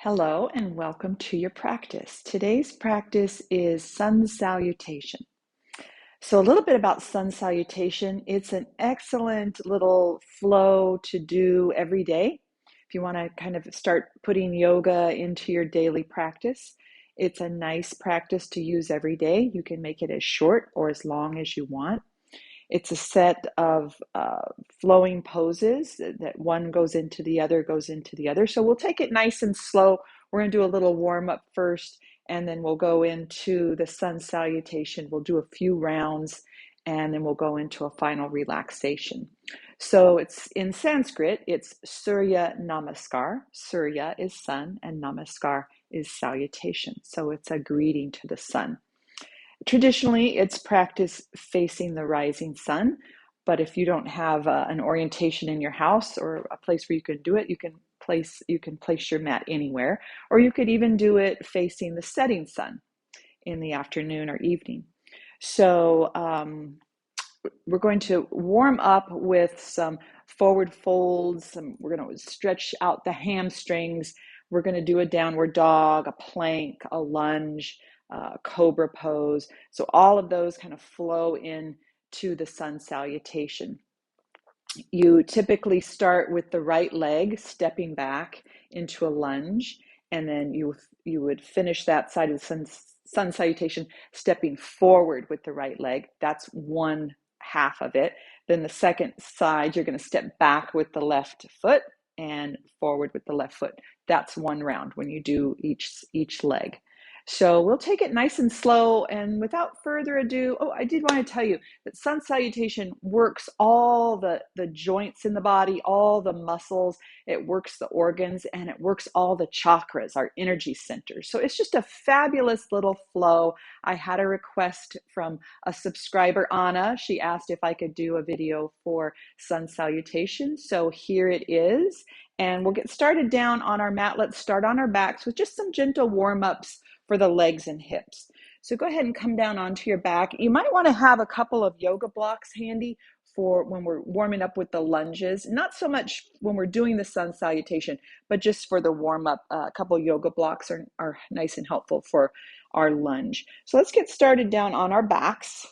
Hello and welcome to your practice. Today's practice is Sun Salutation. So a little bit about Sun Salutation. It's an excellent little flow to do every day. If you want to kind of start putting yoga into your daily practice, it's a nice practice to use every day. You can make it as short or as long as you want. It's a set of flowing poses that one goes into the other, goes into the other. So we'll take it nice and slow. We're going to do a little warm up first, and then we'll go into the sun salutation. We'll do a few rounds, and then we'll go into a final relaxation. So it's in Sanskrit, it's Surya Namaskar. Surya is sun, and Namaskar is salutation. So it's a greeting to the sun. Traditionally, it's practice facing the rising sun, but if you don't have an orientation in your house or a place where you can do it, you can place your mat anywhere, or you could even do it facing the setting sun in the afternoon or evening. So we're going to warm up with some forward folds. We're going to stretch out the hamstrings. We're going to do a downward dog, a plank, a lunge, Cobra Pose. So all of those kind of flow in to the sun salutation. You typically start with the right leg stepping back into a lunge, and then you would finish that side of the sun salutation stepping forward with the right leg. That's one half of it. Then the second side, you're going to step back with the left foot and forward with the left foot. That's one round when you do each leg. So we'll take it nice and slow, and without further ado, I did want to tell you that sun salutation works all the joints in the body, all the muscles, it works the organs, and it works all the chakras, our energy centers. So it's just a fabulous little flow. I had a request from a subscriber, Anna. She asked if I could do a video for sun salutation. So here it is, and we'll get started down on our mat. Let's start on our backs with just some gentle warm-ups for the legs and hips. So go ahead and come down onto your back. You might want to have a couple of yoga blocks handy for when we're warming up with the lunges. Not so much when we're doing the sun salutation, but just for the warm up. A couple of yoga blocks are nice and helpful for our lunge. So let's get started down on our backs.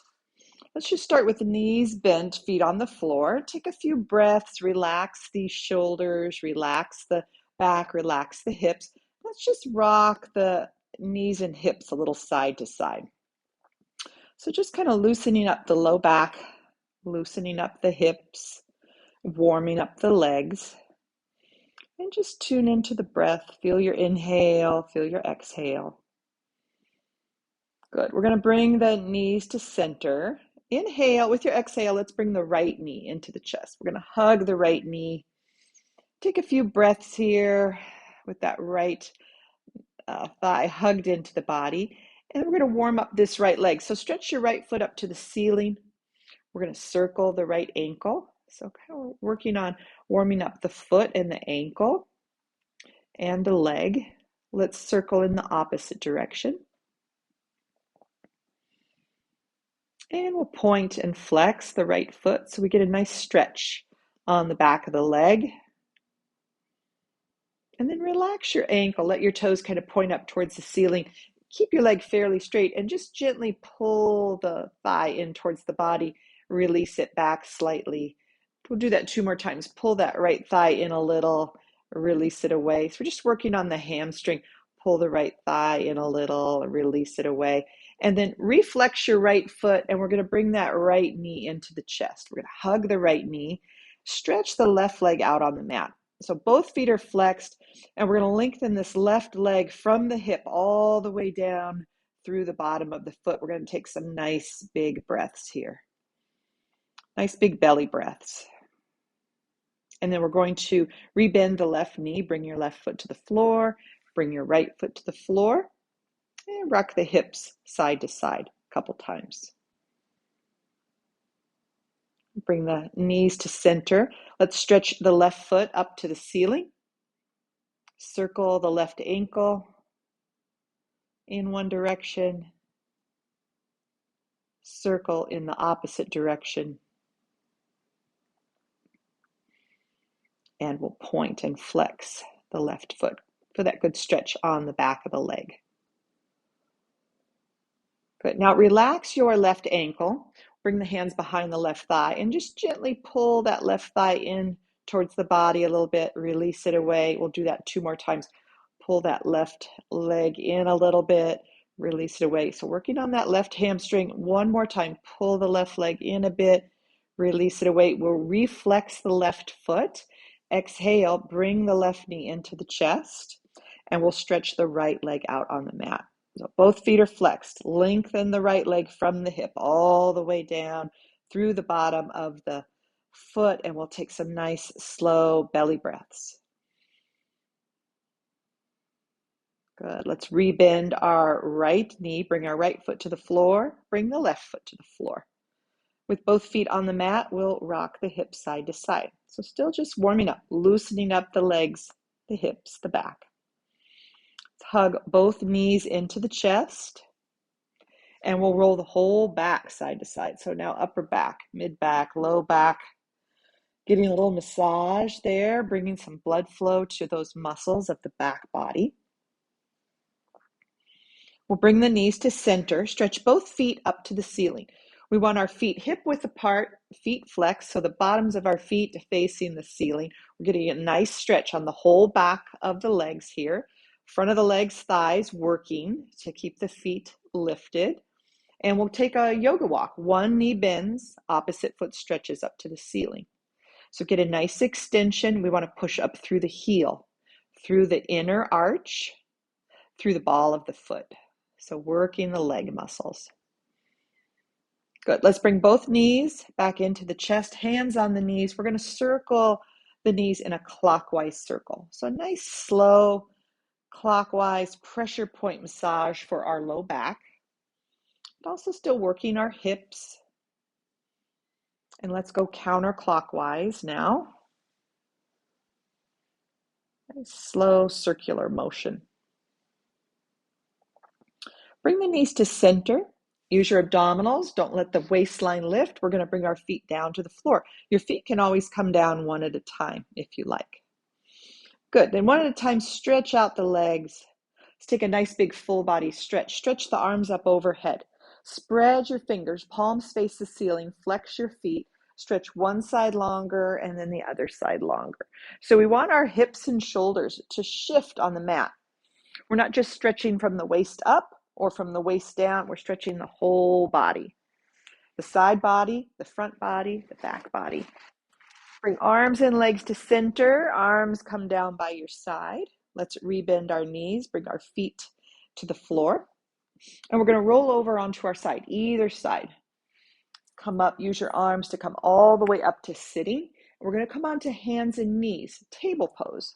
Let's just start with the knees bent, feet on the floor. Take a few breaths, relax the shoulders, relax the back, relax the hips. Let's just rock the knees and hips a little side to side. So just kind of loosening up the low back, loosening up the hips, warming up the legs, and just tune into the breath. Feel your inhale, feel your exhale. Good. We're going to bring the knees to center. Inhale. With your exhale, let's bring the right knee into the chest. We're going to hug the right knee. Take a few breaths here with that right thigh hugged into the body. And we're going to warm up this right leg. So stretch your right foot up to the ceiling. We're going to circle the right ankle. So kind of working on warming up the foot and the ankle and the leg. Let's circle in the opposite direction. And we'll point and flex the right foot so we get a nice stretch on the back of the leg. And then relax your ankle. Let your toes kind of point up towards the ceiling. Keep your leg fairly straight and just gently pull the thigh in towards the body. Release it back slightly. We'll do that 2 more times. Pull that right thigh in a little, release it away. So we're just working on the hamstring. Pull the right thigh in a little, release it away. And then reflex your right foot, and we're going to bring that right knee into the chest. We're going to hug the right knee. Stretch the left leg out on the mat. So both feet are flexed, and we're going to lengthen this left leg from the hip all the way down through the bottom of the foot. We're going to take some nice big breaths here. Nice big belly breaths. And then we're going to rebend the left knee. Bring your left foot to the floor. Bring your right foot to the floor. And rock the hips side to side a couple times. Bring the knees to center. Let's stretch the left foot up to the ceiling. Circle the left ankle in one direction. Circle in the opposite direction. And we'll point and flex the left foot. for that good stretch on the back of the leg. Good. Now relax your left ankle. Bring the hands behind the left thigh and just gently pull that left thigh in towards the body a little bit. Release it away. We'll do that 2 more times. Pull that left leg in a little bit. Release it away. So working on that left hamstring 1 more time. Pull the left leg in a bit. Release it away. We'll reflex the left foot. Exhale, bring the left knee into the chest, and we'll stretch the right leg out on the mat. So both feet are flexed. Lengthen the right leg from the hip all the way down through the bottom of the foot, and we'll take some nice, slow belly breaths. Good. Let's rebend our right knee. Bring our right foot to the floor. Bring the left foot to the floor. With both feet on the mat, we'll rock the hips side to side. So still just warming up, loosening up the legs, the hips, the back. Hug both knees into the chest, and we'll roll the whole back side to side. So now upper back, mid back, low back, getting a little massage there, bringing some blood flow to those muscles of the back body. We'll bring the knees to center, stretch both feet up to the ceiling. We want our feet hip width apart, feet flexed, so the bottoms of our feet facing the ceiling. We're getting a nice stretch on the whole back of the legs here. Front of the legs, thighs working to keep the feet lifted. And we'll take a yoga walk. 1 knee bends, opposite foot stretches up to the ceiling. So get a nice extension. We want to push up through the heel, through the inner arch, through the ball of the foot. So working the leg muscles. Good. Let's bring both knees back into the chest, hands on the knees. We're going to circle the knees in a clockwise circle. So a nice slow clockwise pressure point massage for our low back. But also still working our hips. And let's go counterclockwise now. Nice slow circular motion. Bring the knees to center. Use your abdominals. Don't let the waistline lift. We're going to bring our feet down to the floor. Your feet can always come down one at a time if you like. Good. Then one at a time, stretch out the legs. Let's take a nice big full body stretch. Stretch the arms up overhead. Spread your fingers. Palms face the ceiling. Flex your feet. Stretch one side longer and then the other side longer. So we want our hips and shoulders to shift on the mat. We're not just stretching from the waist up or from the waist down. We're stretching the whole body. The side body, the front body, the back body. Bring arms and legs to center. Arms come down by your side. Let's rebend our knees. Bring our feet to the floor. And we're going to roll over onto our side, either side. Come up, use your arms to come all the way up to sitting. We're going to come onto hands and knees, table pose.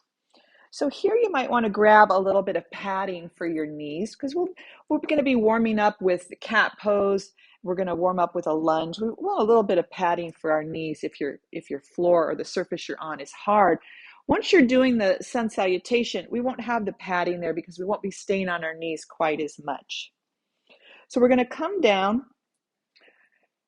So here you might want to grab a little bit of padding for your knees because we're going to be warming up with the cat pose. We're going to warm up with a lunge. We want a little bit of padding for our knees if your floor or the surface you're on is hard. Once you're doing the sun salutation, we won't have the padding there because we won't be staying on our knees quite as much. So we're going to come down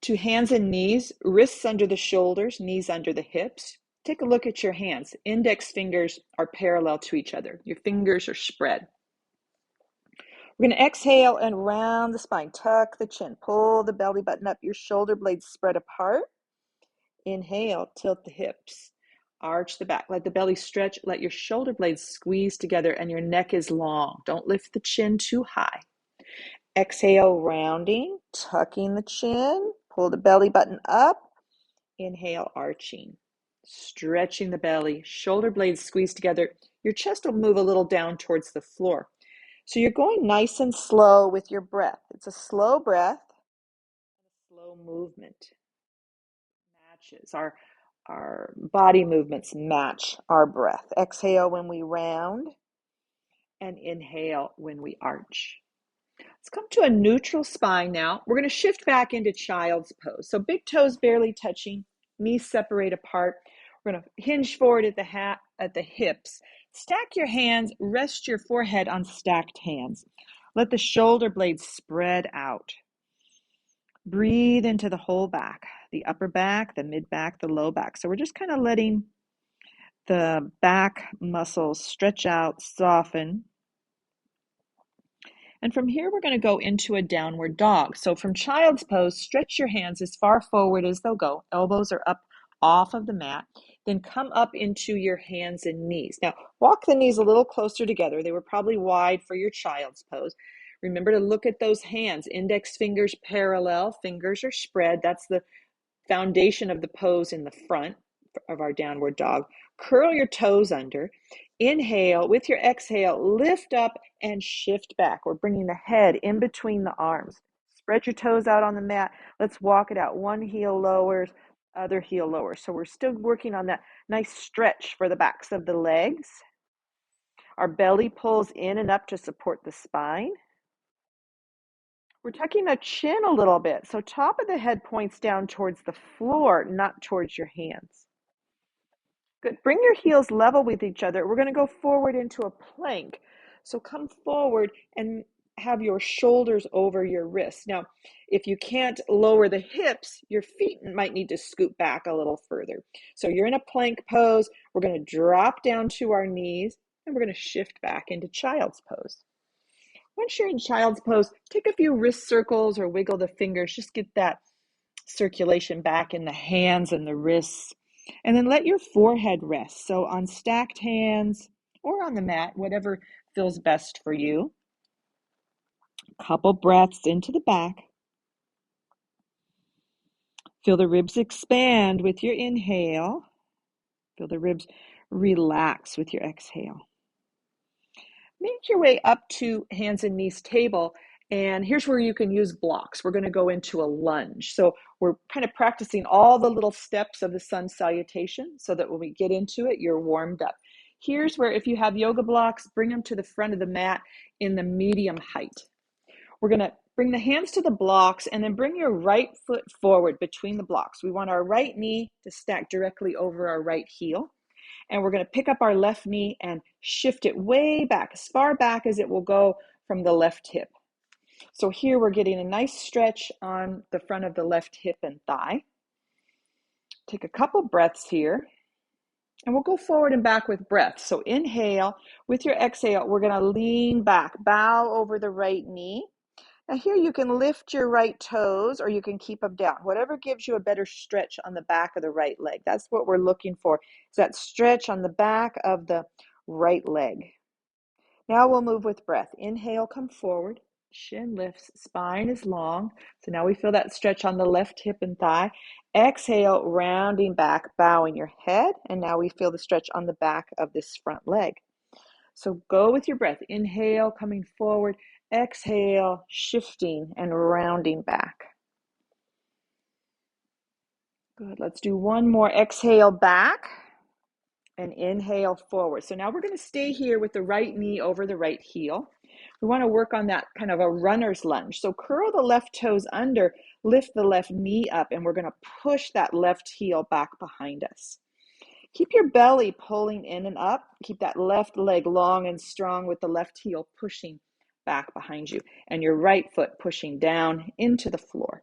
to hands and knees, wrists under the shoulders, knees under the hips. Take a look at your hands. Index fingers are parallel to each other. Your fingers are spread. We're going to exhale and round the spine. Tuck the chin. Pull the belly button up. Your shoulder blades spread apart. Inhale, tilt the hips. Arch the back. Let the belly stretch. Let your shoulder blades squeeze together and your neck is long. Don't lift the chin too high. Exhale, rounding, tucking the chin. Pull the belly button up. Inhale, arching. Stretching the belly, shoulder blades squeeze together. Your chest will move a little down towards the floor. So you're going nice and slow with your breath. It's a slow breath, slow movement. Matches our body movements match our breath. Exhale when we round and inhale when we arch. Let's come to a neutral spine now. We're going to shift back into child's pose. So big toes barely touching, knees separate apart. We're going to hinge forward at the hips. Stack your hands, rest your forehead on stacked hands. Let the shoulder blades spread out. Breathe into the whole back, the upper back, the mid back, the low back. So we're just kind of letting the back muscles stretch out, soften. And from here, we're going to go into a downward dog. So from child's pose, stretch your hands as far forward as they'll go. Elbows are up off of the mat. Then come up into your hands and knees. Now, walk the knees a little closer together. They were probably wide for your child's pose. Remember to look at those hands. Index fingers parallel, fingers are spread. That's the foundation of the pose in the front of our downward dog. Curl your toes under. Inhale. With your exhale, lift up and shift back. We're bringing the head in between the arms. Spread your toes out on the mat. Let's walk it out. One heel lowers, other heel lowers. So we're still working on that nice stretch for the backs of the legs. Our belly pulls in and up to support the spine. We're tucking the chin a little bit. So top of the head points down towards the floor, not towards your hands. Good. Bring your heels level with each other. We're going to go forward into a plank. So come forward and have your shoulders over your wrists. Now, if you can't lower the hips, your feet might need to scoot back a little further. So you're in a plank pose. We're going to drop down to our knees and we're going to shift back into child's pose. Once you're in child's pose, take a few wrist circles or wiggle the fingers. Just get that circulation back in the hands and the wrists. And then let your forehead rest. So on stacked hands or on the mat, whatever feels best for you. A couple breaths into the back. Feel the ribs expand with your inhale. Feel the ribs relax with your exhale. Make your way up to hands and knees table. And here's where you can use blocks. We're going to go into a lunge. So we're kind of practicing all the little steps of the sun salutation so that when we get into it, you're warmed up. Here's where if you have yoga blocks, bring them to the front of the mat in the medium height. We're going to bring the hands to the blocks and then bring your right foot forward between the blocks. We want our right knee to stack directly over our right heel. And we're going to pick up our left knee and shift it way back, as far back as it will go from the left hip. So here we're getting a nice stretch on the front of the left hip and thigh. Take a couple breaths here. And we'll go forward and back with breath. So inhale. With your exhale, we're going to lean back, bow over the right knee. Now here you can lift your right toes or you can keep them down. Whatever gives you a better stretch on the back of the right leg. That's what we're looking for, is that stretch on the back of the right leg. Now we'll move with breath. Inhale, come forward. Shin lifts, spine is long. So now we feel that stretch on the left hip and thigh. Exhale, rounding back, bowing your head. And now we feel the stretch on the back of this front leg. So go with your breath. Inhale, coming forward. Exhale, shifting and rounding back. Good. Let's do one more. Exhale back and inhale forward. So now we're going to stay here with the right knee over the right heel. We want to work on that kind of a runner's lunge. So curl the left toes under, lift the left knee up, and we're going to push that left heel back behind us. Keep your belly pulling in and up. Keep that left leg long and strong with the left heel pushing back behind you and your right foot pushing down into the floor.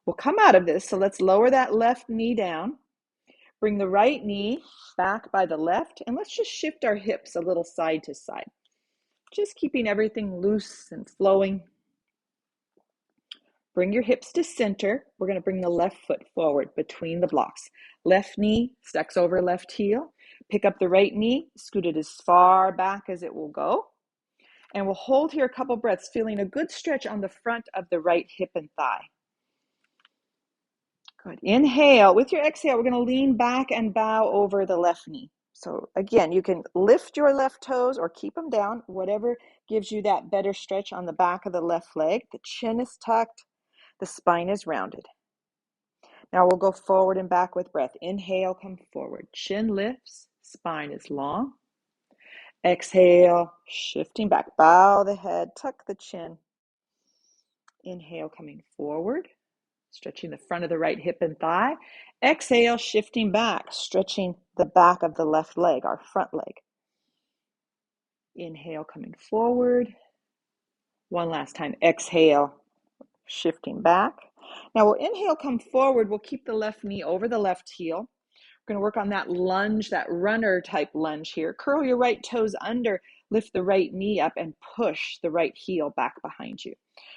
We'll come out of this, so let's lower that left knee down. Bring the right knee back by the left, and let's just shift our hips a little side to side. Just keeping everything loose and flowing. Bring your hips to center. We're going to bring the left foot forward between the blocks. Left knee stacks over left heel. Pick up the right knee, scoot it as far back as it will go. And we'll hold here a couple breaths, feeling a good stretch on the front of the right hip and thigh. Good. Inhale. With your exhale, we're going to lean back and bow over the left knee. So again, you can lift your left toes or keep them down, whatever gives you that better stretch on the back of the left leg. The chin is tucked. The spine is rounded. Now we'll go forward and back with breath. Inhale, come forward. Chin lifts, spine is long. Exhale, shifting back. Bow the head, tuck the chin. Inhale, coming forward, stretching the front of the right hip and thigh. Exhale, shifting back, stretching the back of the left leg, our front leg. Inhale, coming forward. One last time. Exhale, shifting back. Now we'll inhale, come forward. We'll keep the left knee over the left heel. We're going to work on that lunge, that runner type lunge here. Curl your right toes under, lift the right knee up, and push the right heel back behind you.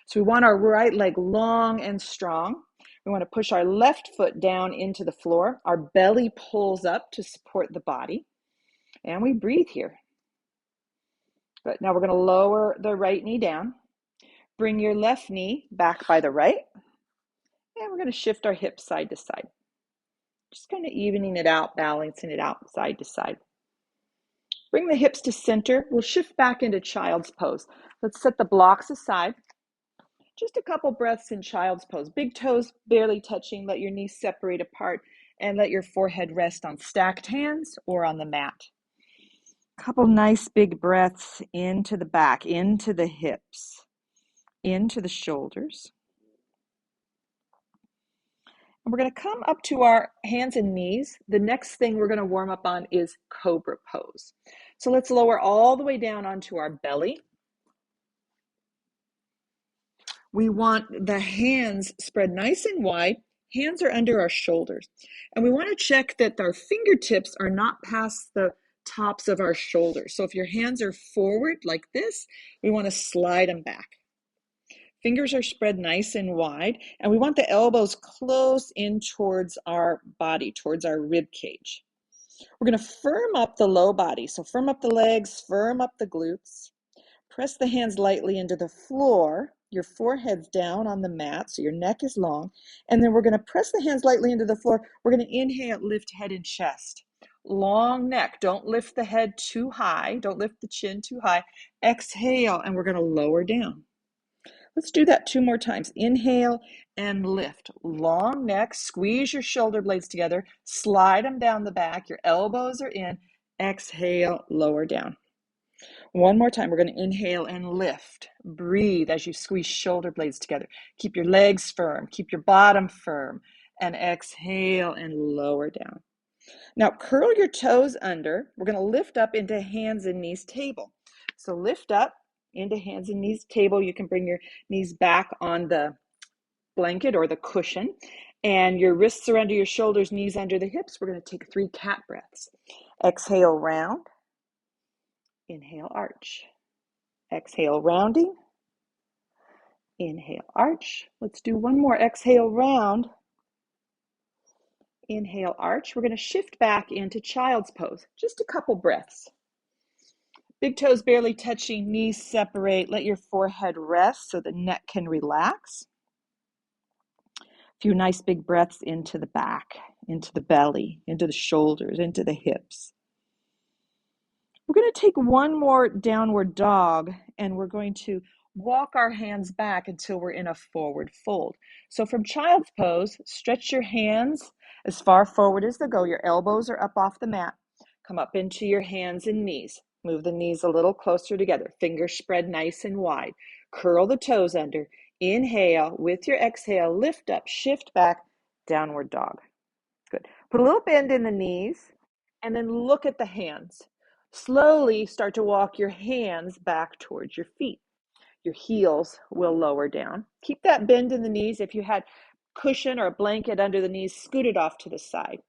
So we want our right leg long and strong. We want to push our left foot down into the floor. Our belly pulls up to support the body. And we breathe here. Good. Now we're going to lower the right knee down. Bring your left knee back by the right. And we're going to shift our hips side to side. Just kind of evening it out, balancing it out side to side. Bring the hips to center. We'll shift back into child's pose. Let's set the blocks aside. Just a couple breaths in child's pose. Big toes barely touching. Let your knees separate apart and let your forehead rest on stacked hands or on the mat. Couple nice big breaths into the back, into the hips, into the shoulders. And we're going to come up to our hands and knees. The next thing we're going to warm up on is Cobra Pose. So let's lower all the way down onto our belly. We want the hands spread nice and wide. Hands are under our shoulders. And we want to check that our fingertips are not past the tops of our shoulders. So if your hands are forward like this, we want to slide them back. Fingers are spread nice and wide, and we want the elbows close in towards our body, towards our rib cage. We're going to firm up the low body. So firm up the legs, firm up the glutes. Press the hands lightly into the floor. Your forehead's down on the mat, so your neck is long. And then we're going to press the hands lightly into the floor. We're going to inhale, lift head and chest. Long neck. Don't lift the head too high. Don't lift the chin too high. Exhale, and we're going to lower down. Let's do that 2 more times. Inhale and lift. Long neck. Squeeze your shoulder blades together. Slide them down the back. Your elbows are in. Exhale, lower down. 1 more time. We're going to inhale and lift. Breathe as you squeeze shoulder blades together. Keep your legs firm. Keep your bottom firm. And exhale and lower down. Now curl your toes under. We're going to lift up into hands and knees table. So lift up into hands and knees table. You can bring your knees back on the blanket or the cushion. And your wrists are under your shoulders, knees under the hips. We're going to take 3 cat breaths. Exhale, round. Inhale, arch. Exhale, rounding. Inhale, arch. Let's do 1 more. Exhale, round. Inhale, arch. We're going to shift back into child's pose. Just a couple breaths. Big toes barely touching, knees separate. Let your forehead rest so the neck can relax. A few nice big breaths into the back, into the belly, into the shoulders, into the hips. We're going to take 1 more downward dog, and we're going to walk our hands back until we're in a forward fold. So from child's pose, stretch your hands as far forward as they go. Your elbows are up off the mat. Come up into your hands and knees. Move the knees a little closer together. Fingers spread nice and wide. Curl the toes under. Inhale. With your exhale, lift up, shift back, downward dog. Good. Put a little bend in the knees, and then look at the hands. Slowly start to walk your hands back towards your feet. Your heels will lower down. Keep that bend in the knees. If you had cushion or a blanket under the knees, scoot it off to the side.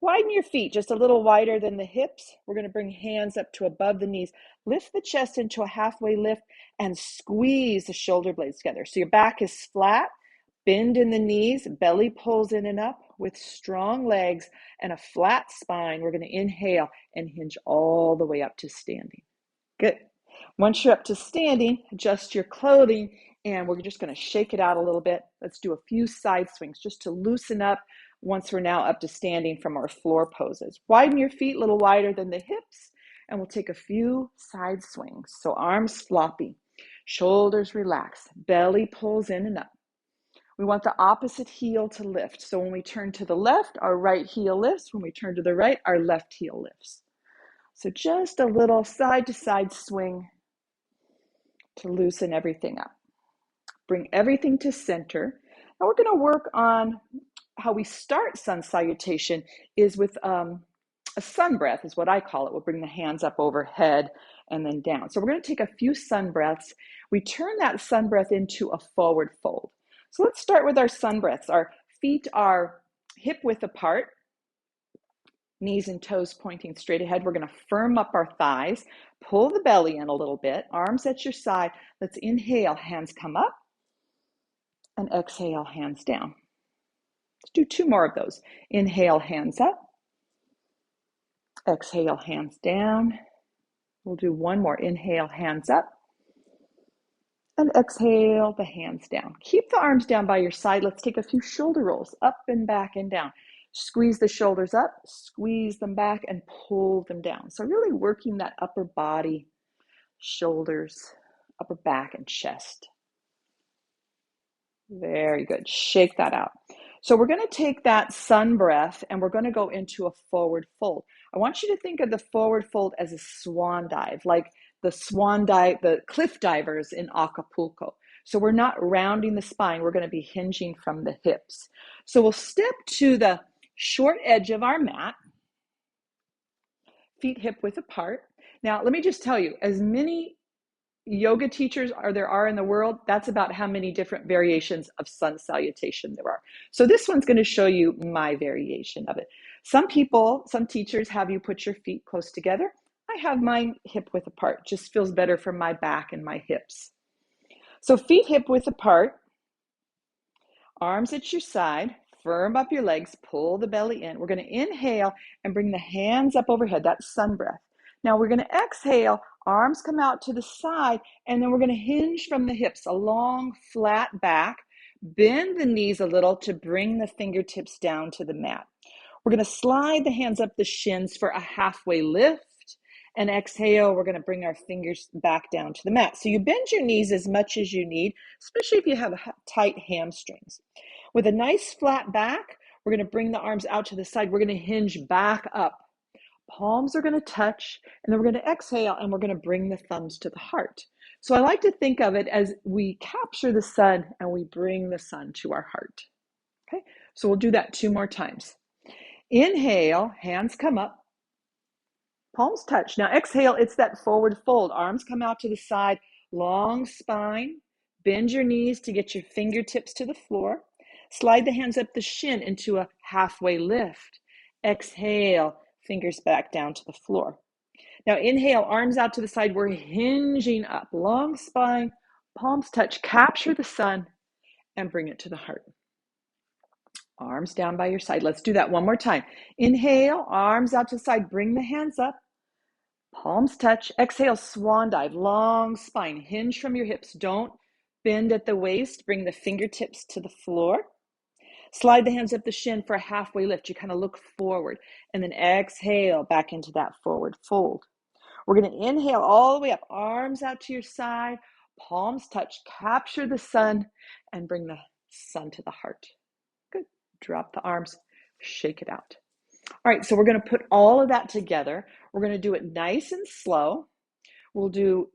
Widen your feet just a little wider than the hips. We're going to bring hands up to above the knees. Lift the chest into a halfway lift and squeeze the shoulder blades together. So your back is flat. Bend in the knees, belly pulls in and up with strong legs and a flat spine. We're going to inhale and hinge all the way up to standing. Good. Once you're up to standing, adjust your clothing, and we're just going to shake it out a little bit. Let's do a few side swings just to loosen up once we're now up to standing from our floor poses. Widen your feet a little wider than the hips, and we'll take a few side swings. So arms floppy, shoulders relax, belly pulls in and up. We want the opposite heel to lift. So when we turn to the left, our right heel lifts. When we turn to the right, our left heel lifts. So just a little side to side swing to loosen everything up. Bring everything to center. Now we're going to work on how we start sun salutation is with a sun breath is what I call it. We'll bring the hands up overhead and then down. So we're going to take a few sun breaths. We turn that sun breath into a forward fold. So let's start with our sun breaths. Our feet are hip width apart. knees and toes pointing straight ahead. We're going to firm up our thighs, pull the belly in a little bit, arms at your side. Let's inhale, hands come up, and exhale, hands down. Let's do 2 more of those. Inhale, hands up, exhale, hands down. We'll do 1 more. Inhale, hands up, and exhale, the hands down. Keep the arms down by your side. Let's take a few shoulder rolls, up and back and down. Squeeze the shoulders up, squeeze them back, and pull them down. So really working that upper body, shoulders, upper back, and chest. Very good. Shake that out. So we're going to take that sun breath and we're going to go into a forward fold. I want you to think of the forward fold as a swan dive, like the swan dive, the cliff divers in Acapulco. So we're not rounding the spine. We're going to be hinging from the hips. So we'll step to the short edge of our mat, feet hip width apart. Now, let me just tell you, as many yoga teachers there are in the world, that's about how many different variations of sun salutation there are. So this one's going to show you my variation of it. Some teachers have you put your feet close together. I have mine hip width apart. Just feels better for my back and my hips. So feet hip width apart, arms at your side, firm up your legs, pull the belly in. We're going to inhale and bring the hands up overhead. That's sun breath. Now we're going to exhale, arms come out to the side, and then we're going to hinge from the hips, a long flat back, bend the knees a little to bring the fingertips down to the mat. We're going to slide the hands up the shins for a halfway lift, and exhale, we're going to bring our fingers back down to the mat. So you bend your knees as much as you need, especially if you have tight hamstrings. With a nice flat back, we're going to bring the arms out to the side. We're going to hinge back up. Palms are going to touch, and then we're going to exhale, and we're going to bring the thumbs to the heart. So I like to think of it as we capture the sun and we bring the sun to our heart. Okay, so we'll do that 2 more times. Inhale, hands come up, palms touch. Now exhale, it's that forward fold. Arms come out to the side, long spine. Bend your knees to get your fingertips to the floor. Slide the hands up the shin into a halfway lift. Exhale, fingers back down to the floor. Now inhale, arms out to the side. We're hinging up, long spine, palms touch, capture the sun, and bring it to the heart. Arms down by your side. Let's do that 1 more time. Inhale, arms out to the side, bring the hands up, palms touch. Exhale, swan dive, long spine, hinge from your hips. Don't bend at the waist, bring the fingertips to the floor. Slide the hands up the shin for a halfway lift. You kind of look forward, and then exhale back into that forward fold. We're going to inhale all the way up, arms out to your side, palms touch, capture the sun, and bring the sun to the heart. Good. Drop the arms, shake it out. All right, so we're going to put all of that together. We're going to do it nice and slow. We'll do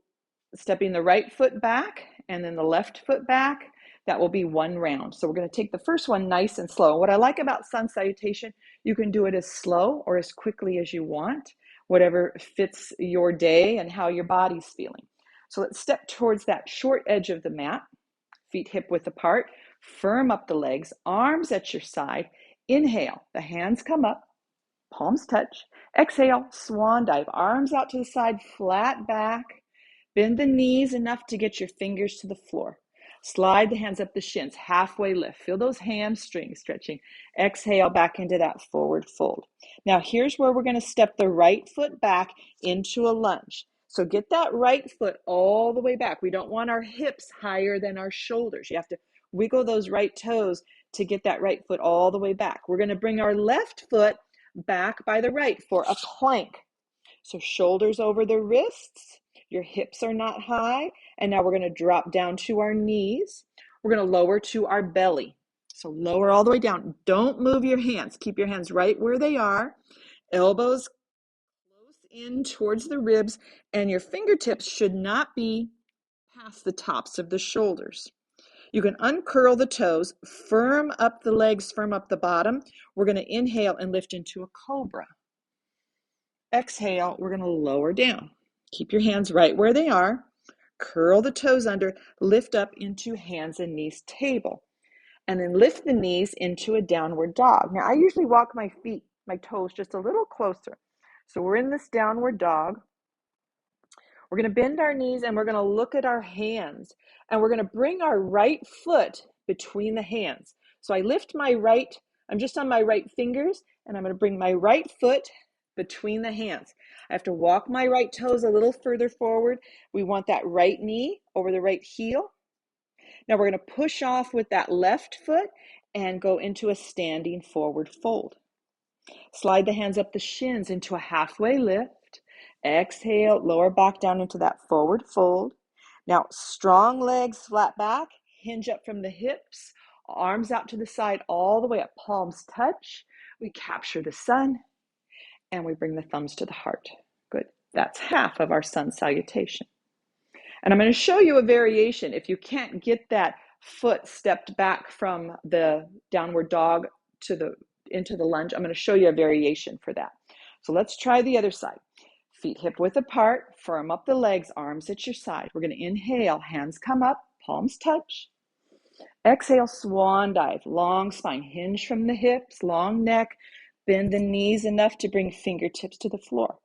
stepping the right foot back and then the left foot back. That will be 1 round. So we're going to take the first one nice and slow. What I like about sun salutation, you can do it as slow or as quickly as you want, whatever fits your day and how your body's feeling. So let's step towards that short edge of the mat, feet hip width apart, firm up the legs, arms at your side. Inhale, the hands come up, palms touch. Exhale, swan dive, arms out to the side, flat back. Bend the knees enough to get your fingers to the floor. Slide the hands up the shins, halfway lift. Feel those hamstrings stretching. Exhale back into that forward fold. Now here's where we're going to step the right foot back into a lunge. So get that right foot all the way back. We don't want our hips higher than our shoulders. You have to wiggle those right toes to get that right foot all the way back. We're going to bring our left foot back by the right for a plank. So shoulders over the wrists. Your hips are not high. And now we're going to drop down to our knees. We're going to lower to our belly. So lower all the way down. Don't move your hands. Keep your hands right where they are. Elbows close in towards the ribs. And your fingertips should not be past the tops of the shoulders. You can uncurl the toes, firm up the legs, firm up the bottom. We're going to inhale and lift into a cobra. Exhale, we're going to lower down. Keep your hands right where they are. Curl the toes under, lift up into hands and knees table. And then lift the knees into a downward dog. Now, I usually walk my feet, my toes just a little closer. So we're in this downward dog. We're going to bend our knees and we're going to look at our hands, and we're going to bring our right foot between the hands. So I lift my right, I'm just on my right fingers, and I'm going to bring my right foot between the hands. I have to walk my right toes a little further forward. We want that right knee over the right heel. Now we're going to push off with that left foot and go into a standing forward fold. Slide the hands up the shins into a halfway lift. Exhale, lower back down into that forward fold. Now, strong legs, flat back, hinge up from the hips, arms out to the side all the way up, palms touch. We capture the sun, and we bring the thumbs to the heart. Good. That's half of our sun salutation. And I'm going to show you a variation. If you can't get that foot stepped back from the downward dog into the lunge, I'm going to show you a variation for that. So let's try the other side. Feet hip width apart, firm up the legs, arms at your side. We're going to inhale, hands come up, palms touch. Exhale, swan dive, long spine, hinge from the hips, long neck, bend the knees enough to bring fingertips to the floor.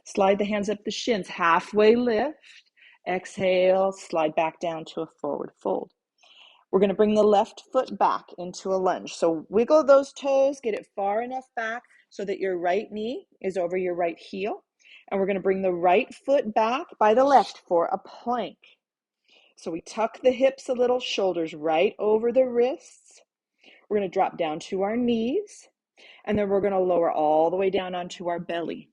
Slide the hands up the shins, halfway lift. Exhale, slide back down to a forward fold. We're going to bring the left foot back into a lunge. So wiggle those toes, get it far enough back so that your right knee is over your right heel. And we're going to bring the right foot back by the left for a plank. So we tuck the hips a little, shoulders right over the wrists. We're going to drop down to our knees, and then we're going to lower all the way down onto our belly.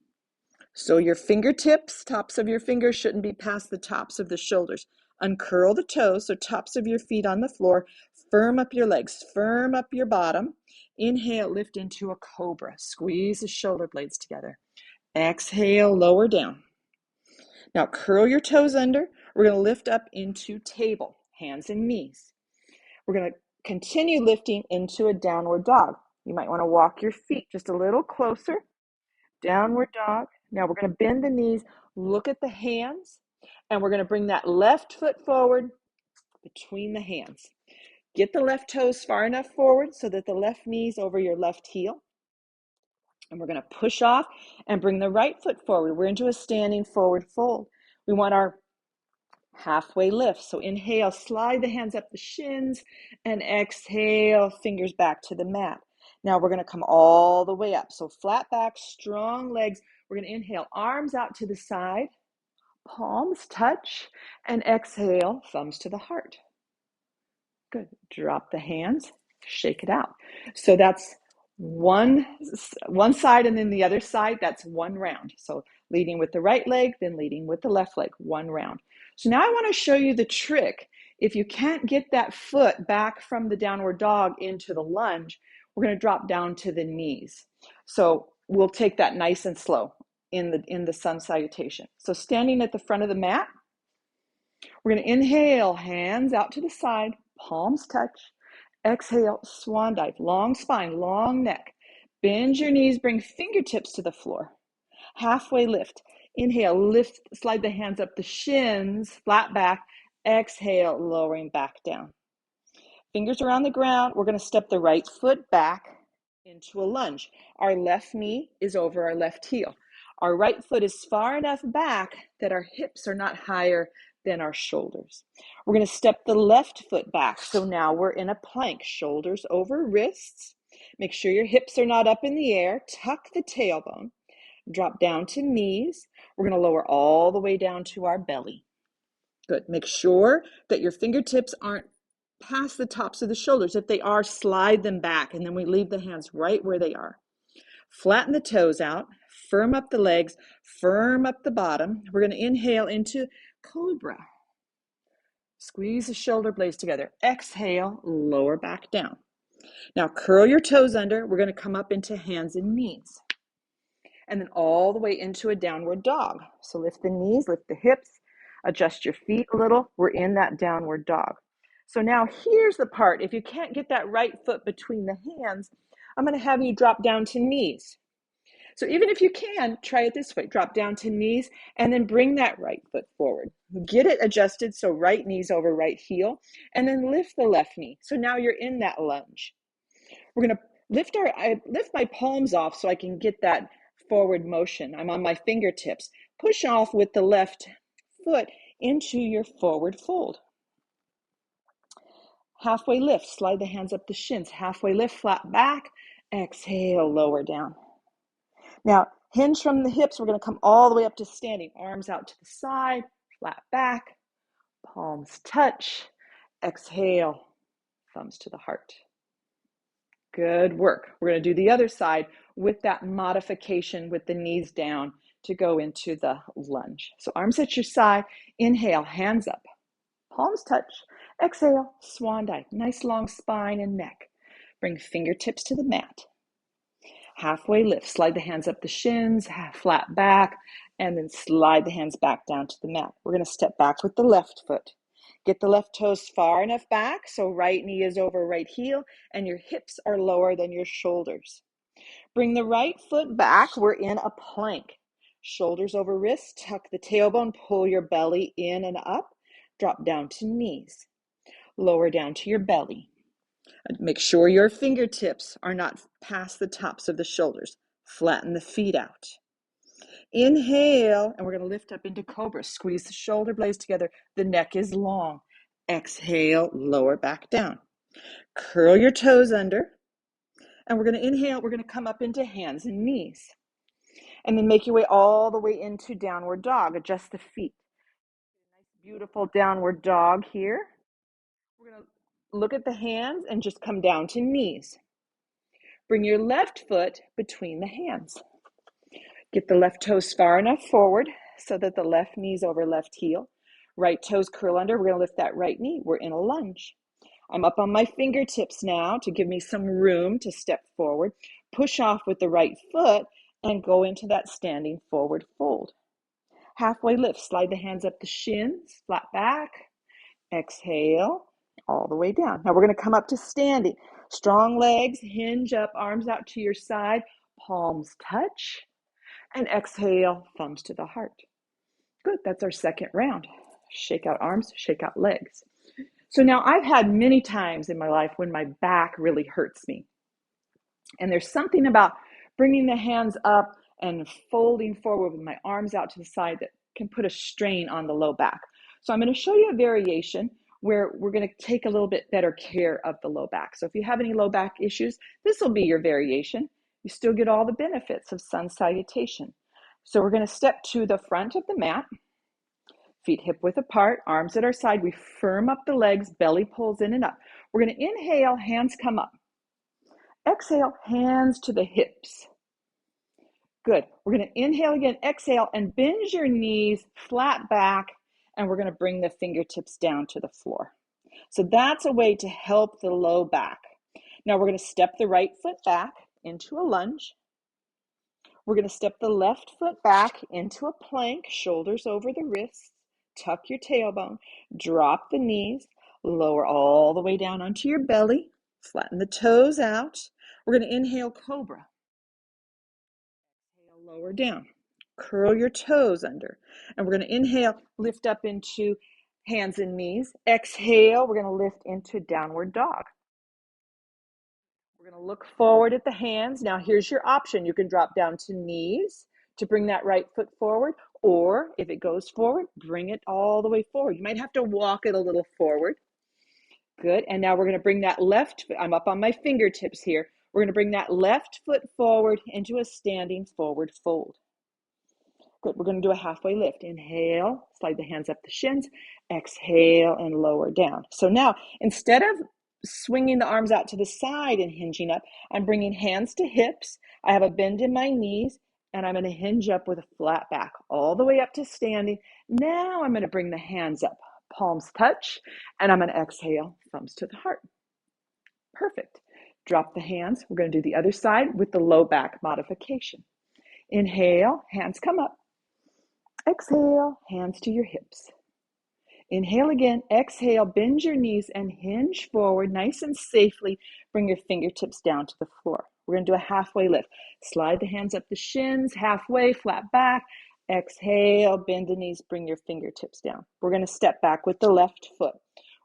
So your fingertips, tops of your fingers shouldn't be past the tops of the shoulders. Uncurl the toes, so tops of your feet on the floor. Firm up your legs, firm up your bottom. Inhale, lift into a cobra. Squeeze the shoulder blades together. Exhale, lower down. Now curl your toes under. We're going to lift up into table, hands and knees. We're going to continue lifting into a downward dog. You might want to walk your feet just a little closer. Downward dog. Now we're going to bend the knees, look at the hands, and we're going to bring that left foot forward between the hands. Get the left toes far enough forward so that the left knee's over your left heel. And we're going to push off and bring the right foot forward. We're into a standing forward fold. We want our halfway lift. So inhale, slide the hands up the shins, and exhale, fingers back to the mat. Now we're going to come all the way up. So flat back, strong legs. We're going to inhale, arms out to the side, palms touch, and exhale, thumbs to the heart. Good. Drop the hands, shake it out. So that's one side, and then the other side, that's one round. So leading with the right leg, then leading with the left leg, one round. So now I want to show you the trick. If you can't get that foot back from the downward dog into the lunge, we're going to drop down to the knees. So we'll take that nice and slow in the sun salutation. So standing at the front of the mat, we're going to inhale, hands out to the side, palms touch. Exhale, swan dive, long spine, long neck. Bend your knees, bring fingertips to the floor. Halfway lift. Inhale, lift, slide the hands up the shins, flat back. Exhale, lowering back down. Fingers around the ground. We're going to step the right foot back into a lunge. Our left knee is over our left heel. Our right foot is far enough back that our hips are not higher than our shoulders. We're going to step the left foot back. So now we're in a plank, shoulders over wrists. Make sure your hips are not up in the air. Tuck the tailbone. Drop down to knees. We're going to lower all the way down to our belly. Good. Make sure that your fingertips aren't past the tops of the shoulders. If they are, slide them back, and then we leave the hands right where they are. Flatten the toes out. Firm up the legs. Firm up the bottom. We're going to inhale into Cobra. Squeeze the shoulder blades together. Exhale, lower back down. Now curl your toes under. We're going to come up into hands and knees. And then all the way into a downward dog. So lift the knees, lift the hips, adjust your feet a little. We're in that downward dog. So now here's the part. If you can't get that right foot between the hands, I'm going to have you drop down to knees. So even if you can, try it this way. Drop down to knees and then bring that right foot forward. Get it adjusted so right knee's over right heel, and then lift the left knee. So now you're in that lunge. We're going to I lift my palms off so I can get that forward motion. I'm on my fingertips. Push off with the left foot into your forward fold. Halfway lift, slide the hands up the shins. Halfway lift, flat back. Exhale, lower down. Now, hinge from the hips. We're going to come all the way up to standing. Arms out to the side, flat back. Palms touch. Exhale, thumbs to the heart. Good work. We're going to do the other side with that modification with the knees down to go into the lunge. So arms at your side. Inhale, hands up. Palms touch. Exhale, swan dive. Nice long spine and neck. Bring fingertips to the mat. Halfway lift. Slide the hands up the shins, flat back, and then slide the hands back down to the mat. We're going to step back with the left foot. Get the left toes far enough back so right knee is over right heel and your hips are lower than your shoulders. Bring the right foot back. We're in a plank. Shoulders over wrists. Tuck the tailbone. Pull your belly in and up. Drop down to knees. Lower down to your belly. Make sure your fingertips are not past the tops of the shoulders. Flatten the feet out. Inhale, and we're going to lift up into Cobra. Squeeze the shoulder blades together. The neck is long. Exhale, lower back down. Curl your toes under. And we're going to inhale. We're going to come up into hands and knees. And then make your way all the way into downward dog. Adjust the feet. Nice, beautiful downward dog here. We're going to look at the hands and just come down to knees. Bring your left foot between the hands. Get the left toes far enough forward so that the left knee's over left heel. Right toes curl under. We're going to lift that right knee. We're in a lunge. I'm up on my fingertips now to give me some room to step forward. Push off with the right foot and go into that standing forward fold. Halfway lift. Slide the hands up the shins, flat back. Exhale, all the way down. Now we're going to come up to standing. Strong legs, hinge up, arms out to your side, palms touch. And exhale, thumbs to the heart. Good, that's our second round. Shake out arms, shake out legs. So now I've had many times in my life when my back really hurts me. And there's something about bringing the hands up and folding forward with my arms out to the side that can put a strain on the low back. So I'm going to show you a variation where we're going to take a little bit better care of the low back. So if you have any low back issues, this will be your variation. You still get all the benefits of Sun Salutation. So we're going to step to the front of the mat, feet hip width apart, arms at our side. We firm up the legs, belly pulls in and up. We're going to inhale, hands come up. Exhale, hands to the hips. Good. We're going to inhale again, exhale, and bend your knees flat back, and we're going to bring the fingertips down to the floor. So that's a way to help the low back. Now we're going to step the right foot back into a lunge. We're going to step the left foot back into a plank, shoulders over the wrists, tuck your tailbone, drop the knees, lower all the way down onto your belly, flatten the toes out. We're going to inhale Cobra. Exhale, lower down. Curl your toes under. And we're going to inhale, lift up into hands and knees. Exhale, we're going to lift into downward dog. We're going to look forward at the hands. Now here's your option. You can drop down to knees to bring that right foot forward, or if it goes forward, bring it all the way forward. You might have to walk it a little forward. Good. And now we're going to bring that left foot. I'm up on my fingertips here. We're going to bring that left foot forward into a standing forward fold. Good. We're going to do a halfway lift. Inhale, slide the hands up the shins. Exhale and lower down. So now, instead of swinging the arms out to the side and hinging up, I'm bringing hands to hips. I have a bend in my knees, and I'm going to hinge up with a flat back all the way up to standing. Now I'm going to bring the hands up. Palms touch, and I'm going to exhale, thumbs to the heart. Perfect. Drop the hands. We're going to do the other side with the low back modification. Inhale, hands come up. Exhale, hands to your hips. Inhale again, exhale, bend your knees and hinge forward nice and safely. Bring your fingertips down to the floor. We're going to do a halfway lift. Slide the hands up the shins, halfway, flat back. Exhale, bend the knees, bring your fingertips down. We're going to step back with the left foot.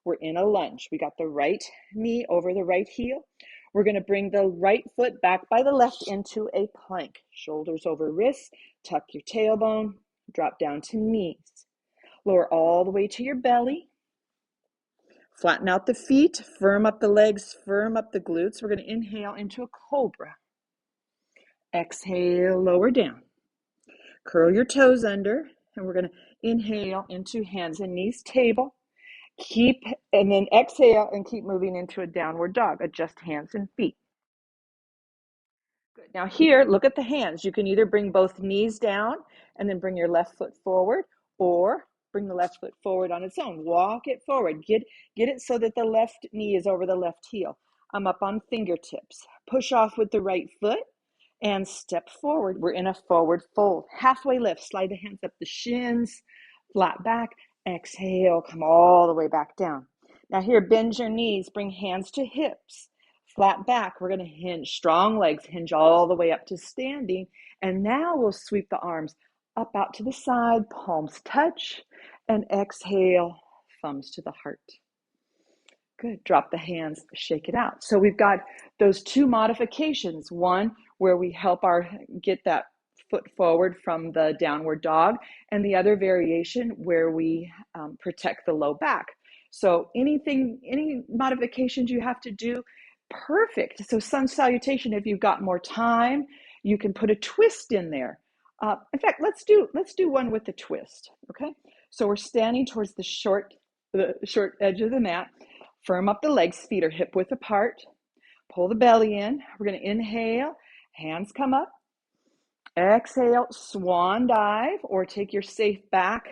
We're in a lunge. We got the right knee over the right heel. We're going to bring the right foot back by the left into a plank. Shoulders over wrists, tuck your tailbone, drop down to knees. Lower all the way to your belly. Flatten out the feet, firm up the legs, firm up the glutes. We're going to inhale into a cobra. Exhale, lower down. Curl your toes under, and we're going to inhale into hands and knees table. And then exhale and keep moving into a downward dog. Adjust hands and feet. Good. Now here, look at the hands. You can either bring both knees down and then bring your left foot forward, or bring the left foot forward on its own. Walk it forward. Get it so that the left knee is over the left heel. I'm up on fingertips. Push off with the right foot and step forward. We're in a forward fold. Halfway lift. Slide the hands up the shins, flat back. Exhale, come all the way back down. Now here, bend your knees. Bring hands to hips. Flat back. We're going to hinge. Strong legs. Hinge all the way up to standing. And now we'll sweep the arms up out to the side. Palms touch. And exhale, thumbs to the heart. Good. Drop the hands, shake it out. So we've got those two modifications. One where we help get that foot forward from the downward dog, and the other variation where we protect the low back. So any modifications you have to do, perfect. So Sun Salutation, if you've got more time, you can put a twist in there. In fact, let's do one with the twist. Okay. So we're standing towards the short edge of the mat. Firm up the legs, feet are hip width apart. Pull the belly in. We're going to inhale, hands come up. Exhale, swan dive, or take your safe back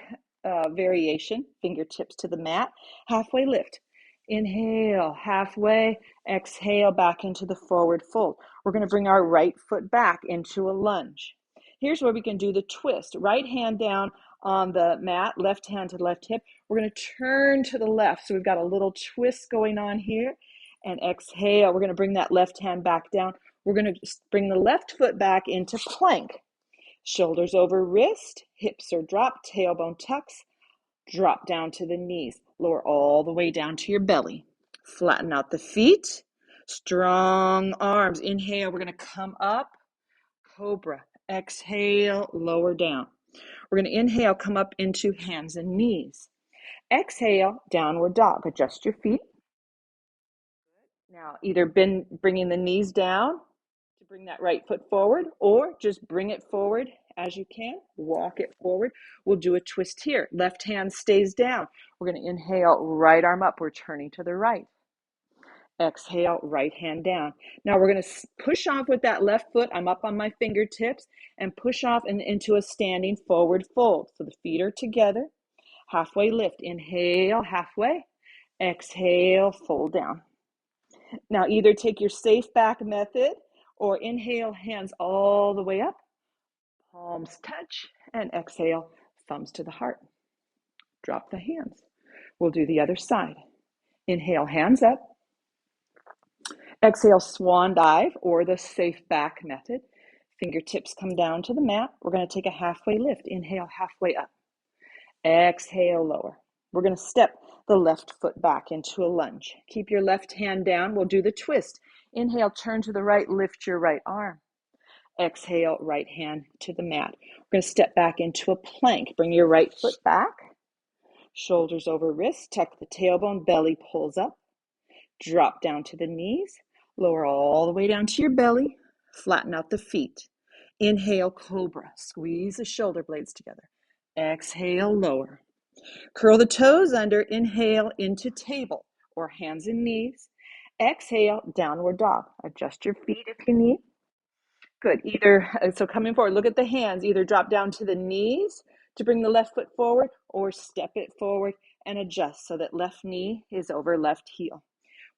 variation, fingertips to the mat. Halfway lift. Inhale, halfway. Exhale, back into the forward fold. We're going to bring our right foot back into a lunge. Here's where we can do the twist. Right hand down on the mat, left hand to the left hip. We're going to turn to the left. So we've got a little twist going on here. And exhale, we're going to bring that left hand back down. We're going to bring the left foot back into plank. Shoulders over wrist, hips are dropped, tailbone tucks. Drop down to the knees. Lower all the way down to your belly. Flatten out the feet. Strong arms. Inhale, we're going to come up. Cobra. Exhale, lower down. We're going to inhale, come up into hands and knees. Exhale, downward dog. Adjust your feet. Now, either bringing the knees down to bring that right foot forward, or just bring it forward as you can. Walk it forward. We'll do a twist here. Left hand stays down. We're going to inhale, right arm up. We're turning to the right. Exhale, right hand down. Now we're going to push off with that left foot. I'm up on my fingertips and push off and into a standing forward fold. So the feet are together. Halfway lift. Inhale, halfway. Exhale, fold down. Now either take your safe back method or inhale, hands all the way up. Palms touch, and exhale, thumbs to the heart. Drop the hands. We'll do the other side. Inhale, hands up. Exhale, swan dive, or the safe back method. Fingertips come down to the mat. We're going to take a halfway lift. Inhale, halfway up. Exhale, lower. We're going to step the left foot back into a lunge. Keep your left hand down. We'll do the twist. Inhale, turn to the right, lift your right arm. Exhale, right hand to the mat. We're going to step back into a plank. Bring your right foot back. Shoulders over wrists. Tuck the tailbone. Belly pulls up. Drop down to the knees. Lower all the way down to your belly. Flatten out the feet. Inhale, cobra. Squeeze the shoulder blades together. Exhale, lower. Curl the toes under. Inhale into table or hands and knees. Exhale, downward dog. Adjust your feet if you need. Good. So coming forward, look at the hands. Either drop down to the knees to bring the left foot forward, or step it forward and adjust so that left knee is over left heel.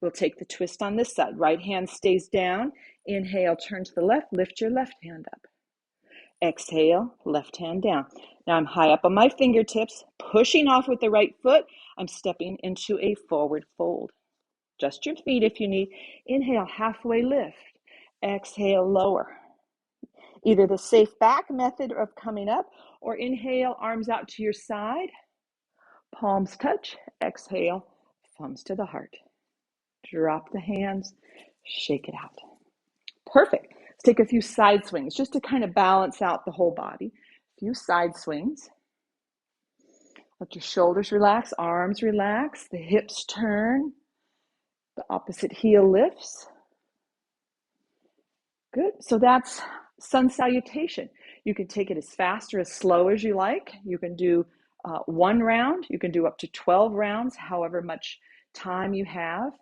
We'll take the twist on this side. Right hand stays down. Inhale, turn to the left. Lift your left hand up. Exhale, left hand down. Now I'm high up on my fingertips, pushing off with the right foot. I'm stepping into a forward fold. Adjust your feet if you need. Inhale, halfway lift. Exhale, lower. Either the safe back method of coming up, or inhale, arms out to your side. Palms touch. Exhale, thumbs to the heart. Drop the hands, Shake it out. Perfect. Let's take a few side swings just to kind of balance out the whole body. A few side swings. Let your shoulders relax, arms relax, the hips turn, the opposite heel lifts. Good. So that's sun salutation. You can take it as fast or as slow as you like. You can do one round. You can do up to 12 rounds, however much time you have.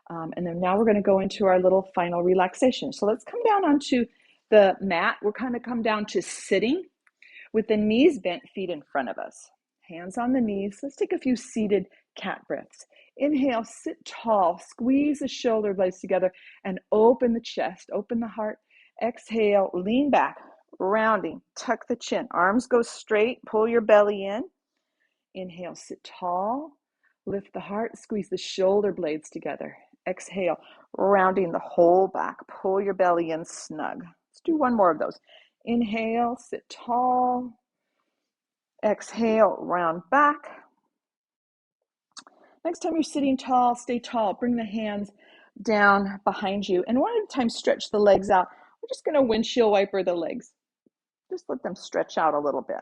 And then now we're going to go into our little final relaxation. So let's come down onto the mat. We're kind of come down to sitting with the knees bent, feet in front of us. Hands on the knees. Let's take a few seated cat breaths. Inhale, sit tall, squeeze the shoulder blades together and open the chest, open the heart. Exhale, lean back, rounding, tuck the chin. Arms go straight, pull your belly in. Inhale, sit tall, lift the heart, squeeze the shoulder blades together. Exhale, rounding the whole back, pull your belly in snug. Let's do one more of those. Inhale, sit tall. Exhale, round back. Next time you're sitting tall, stay tall. Bring the hands down behind you. And one at a time, stretch the legs out. We're just going to windshield wiper the legs. Just let them stretch out a little bit.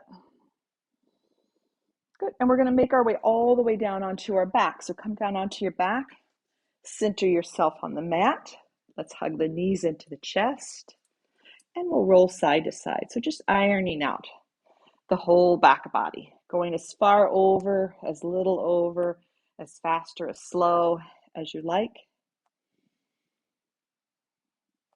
Good. And we're going to make our way all the way down onto our back. So come down onto your back. Center yourself on the mat. Let's hug the knees into the chest. And we'll roll side to side. So just ironing out the whole back body. Going as far over, as little over, as fast or as slow as you like.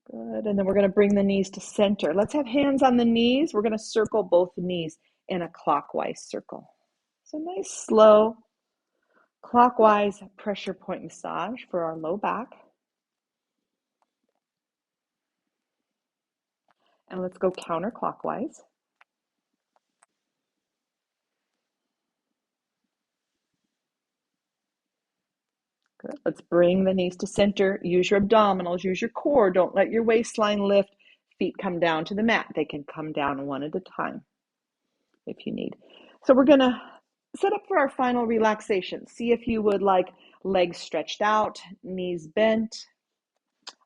Good. And then we're going to bring the knees to center. Let's have hands on the knees. We're going to circle both knees in a clockwise circle. So nice, slow, clockwise pressure point massage for our low back. And let's go counterclockwise. Good. Let's bring the knees to center. Use your abdominals, use your core. Don't let your waistline lift. Feet come down to the mat. They can come down one at a time if you need. So we're going to set up for our final relaxation. See if you would like legs stretched out, knees bent,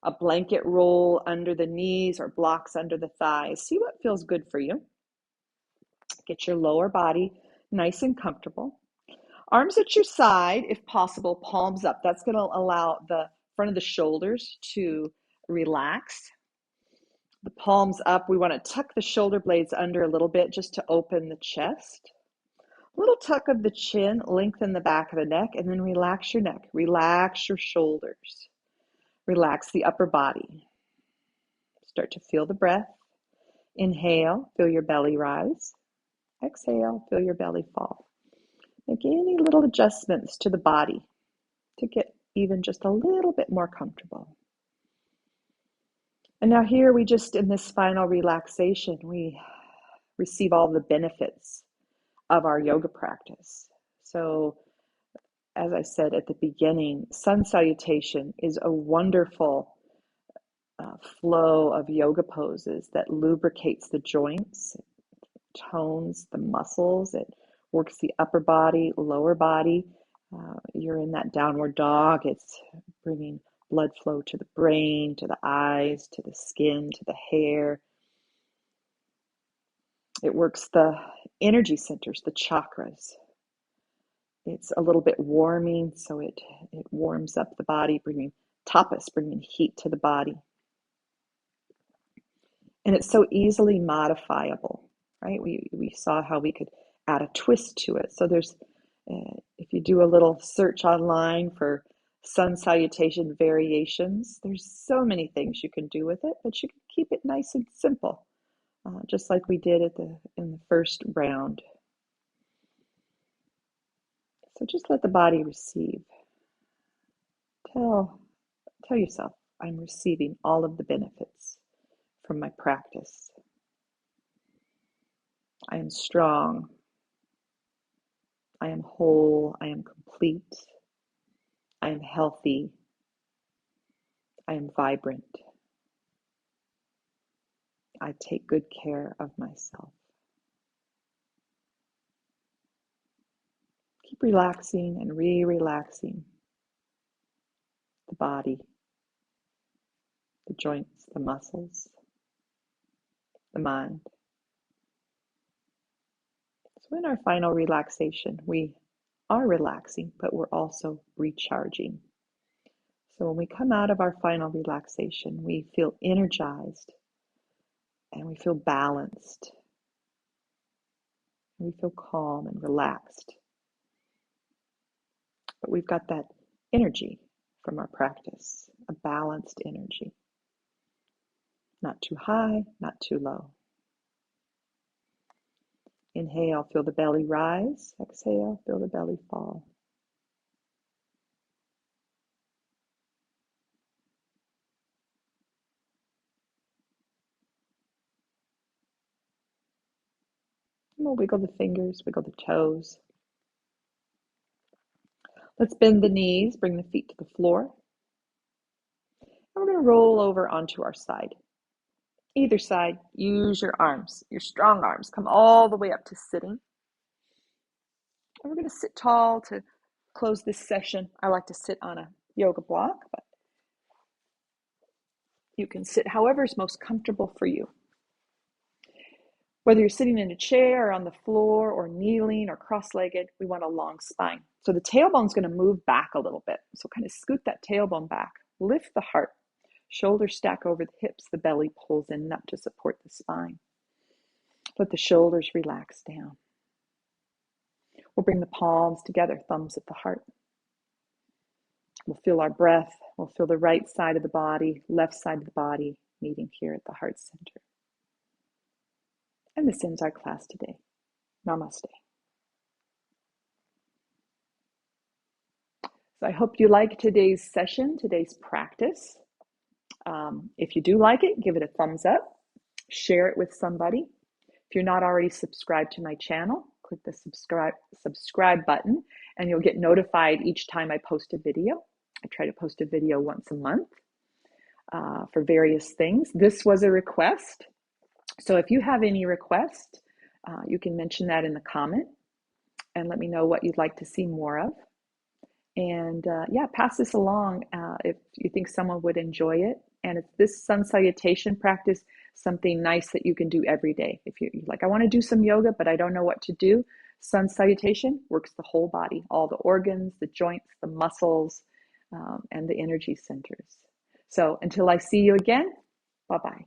a blanket roll under the knees or blocks under the thighs. See what feels good for you. Get your lower body nice and comfortable. Arms at your side, if possible, palms up. That's going to allow the front of the shoulders to relax. The palms up, we want to tuck the shoulder blades under a little bit just to open the chest. A little tuck of the chin, lengthen the back of the neck, and then relax your neck. Relax your shoulders. Relax the upper body. Start to feel the breath. Inhale, feel your belly rise. Exhale, feel your belly fall. Make any little adjustments to the body to get even just a little bit more comfortable. And now here we just, in this final relaxation, we receive all the benefits of our yoga practice. So, as I said at the beginning, sun salutation is a wonderful flow of yoga poses that lubricates the joints, tones the muscles, it works the upper body, lower body. You're in that downward dog. It's bringing blood flow to the brain, to the eyes, to the skin, to the hair. It works the energy centers, the chakras. It's a little bit warming, so it warms up the body, bringing tapas, bringing heat to the body. And it's so easily modifiable, right? We saw how we could add a twist to it. So there's, if you do a little search online for sun salutation variations, there's so many things you can do with it, but you can keep it nice and simple, just like we did in the first round. So just let the body receive. Tell yourself, I'm receiving all of the benefits from my practice. I am strong. I am whole. I am complete. I am healthy. I am vibrant. I take good care of myself. Keep relaxing and re-relaxing the body. joints, the muscles, the mind. So in our final relaxation, we are relaxing, but we're also recharging. So when we come out of our final relaxation, we feel energized and we feel balanced. And we feel calm and relaxed. But we've got that energy from our practice, a balanced energy. Not too high, not too low. Inhale, feel the belly rise. Exhale, feel the belly fall. And we'll wiggle the fingers, wiggle the toes. Let's bend the knees, bring the feet to the floor. And we're going to roll over onto our side. Either side, use your arms, your strong arms. Come all the way up to sitting. And we're going to sit tall to close this session. I like to sit on a yoga block, but you can sit however is most comfortable for you. Whether you're sitting in a chair or on the floor or kneeling or cross-legged, we want a long spine. So the tailbone's going to move back a little bit. So kind of scoot that tailbone back. Lift the heart. Shoulders stack over the hips. The belly pulls in up to support the spine. Let the shoulders relax down. We'll bring the palms together, thumbs at the heart. We'll feel our breath. We'll feel the right side of the body, left side of the body meeting here at the heart center. And this ends our class today. Namaste. So I hope you like today's session, today's practice. If you do like it, give it a thumbs up. Share it with somebody. If you're not already subscribed to my channel, click the subscribe button and you'll get notified each time I post a video. I try to post a video once a month for various things. This was a request. So if you have any requests, you can mention that in the comment and let me know what you'd like to see more of. And yeah, pass this along if you think someone would enjoy it. And it's this sun salutation practice, something nice that you can do every day. If you're like, I want to do some yoga, but I don't know what to do. Sun salutation works the whole body, all the organs, the joints, the muscles, and the energy centers. So until I see you again, bye-bye.